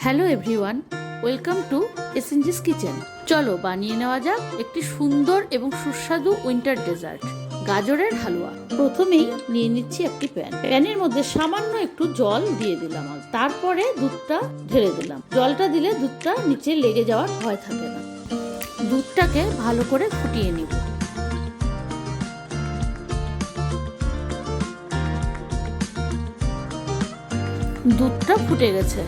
Hello everyone, welcome to SNG's kitchen. চলো বানিয়ে নেওয়া যাক একটি সুন্দর এবং সুস্বাদু উইন্টার ডেজার্ট, গাজরের হালুয়া। প্রথমেই নিয়ে নিচ্ছি একটি প্যানের মধ্যে সামান্য একটু জল দিয়ে দিলাম, তারপরে দুধটা ঢেলে দিলাম। জলটা দিলে দুধটা নিচে লেগে যাওয়ার ভয় থাকে না। দুধটাকে ভালো করে ফুটিয়ে নিব। দুধটা ফুটে গেছে।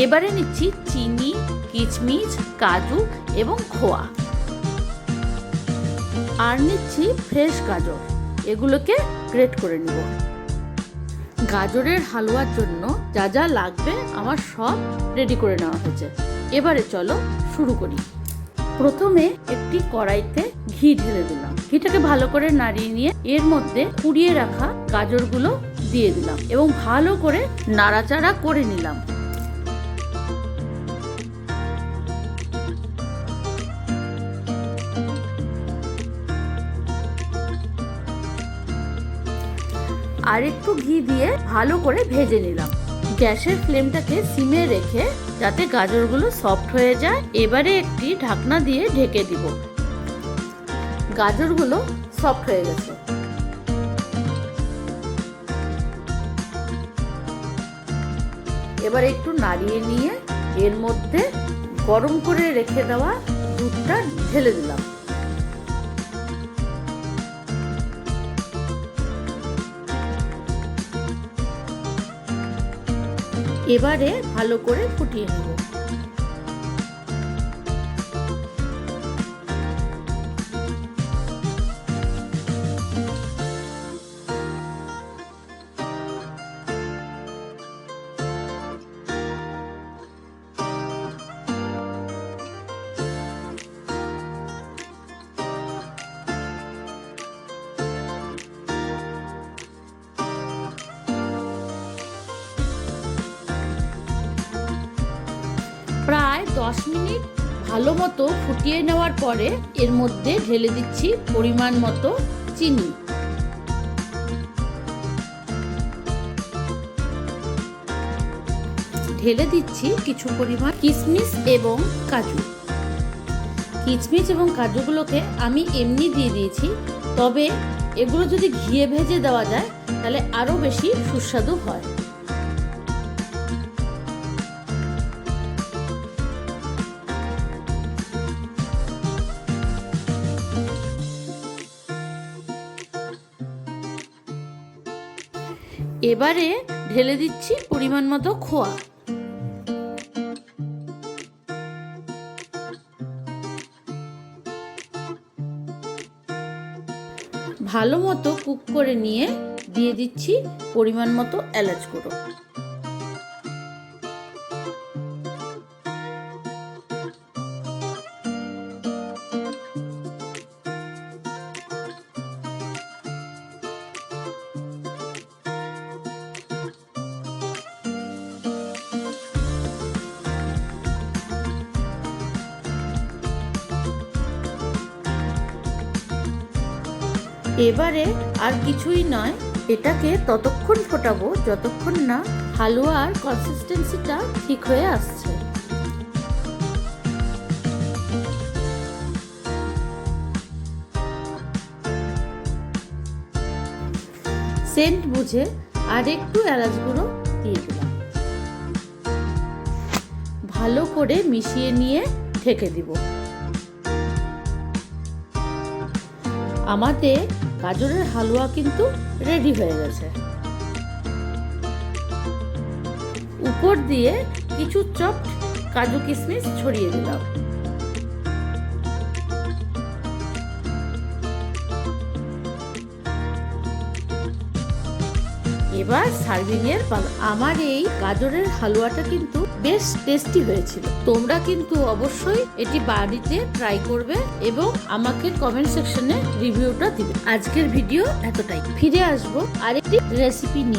এবারে নিচ্ছি চিনি, কিশমিশ, কাজু এবং খোয়া, আর নিচ্ছি ফ্রেশ গাজর। এগুলোকে গ্রেট করে নিব। গাজরের হালুয়ার জন্য যা যা লাগবে আমার সব রেডি করে নেওয়া হয়েছে। এবারে চলো শুরু করি। প্রথমে একটি কড়াইতে ঘি ঢেলে দিলাম। ঘিটাকে ভালো করে নাড়িয়ে নিয়ে এর মধ্যে কুড়িয়ে রাখা গাজরগুলো দিয়ে দিলাম এবং ভালো করে নাড়াচাড়া করে নিলাম। আর একটু ঘি দিয়ে ভালো করে ভেজে নিলাম। গ্যাসের ফ্লেমটাকে সিমে রেখে যাতে গাজরগুলো সফট হয়ে যায়। এবারে একটি ঢাকনা দিয়ে ঢেকে দিব। গাজরগুলো সফট হয়ে গেছে। এবার একটু নাড়িয়ে নিয়ে এর মধ্যে গরম করে রেখে দেওয়া দুধটা ঢেলে দিলাম। এবারে ভালো করে ফুটিয়ে নেব। প্রায় 10 মিনিট ভালো মতো ফুটিয়ে নেওয়ার পরে এর মধ্যে ঢেলে দিচ্ছি পরিমাণ মতো চিনি। ঢেলে দিচ্ছি কিছু পরিমাণ কিশমিশ এবং কাজু। কিশমিশ এবং কাজুগুলোকে আমি এমনি দিয়ে দিয়েছি, তবে এগুলো যদি ঘিয়ে ভেজে দেওয়া যায় তাহলে আরো বেশি সুস্বাদু হয়। এবারে ঢেলে দিচ্ছি পরিমাণ মতো খোয়া। ভালো মতো কুক করে নিয়ে দিয়ে দিচ্ছি পরিমাণ মতো এলাচ গুঁড়ো। এবারে আর কিছুই নয়, এটাকে ততক্ষণ ফোটাবো যতক্ষণ না হালুয়ার কনসিস্টেন্সিটা ঠিক হয়ে আসছে। সেন্ট বুঝে আর একটু এলাচ গুঁড়ো দিয়ে দিলাম। ভালো করে মিশিয়ে নিয়ে ঢেকে দিব। আমাদের গাজরের হালুয়া কিন্তু রেডি হয়ে গেছে। উপর দিয়ে কিছু চপড কাজু কিশমিশ ছড়িয়ে দিলাম। এবার সার্ভিং এর পালা। আমার এই গাজরের হালুয়াটা কিন্তু বেশ টেস্টি হয়েছিল। তোমরা কিন্তু অবশ্যই এটি বাড়িতে ট্রাই করবে এবং আমাকে কমেন্ট সেকশনে রিভিউটা দিবে। আজকের ভিডিও এতটাই। ফিরে আসবো আরেকটি রেসিপি নিয়ে।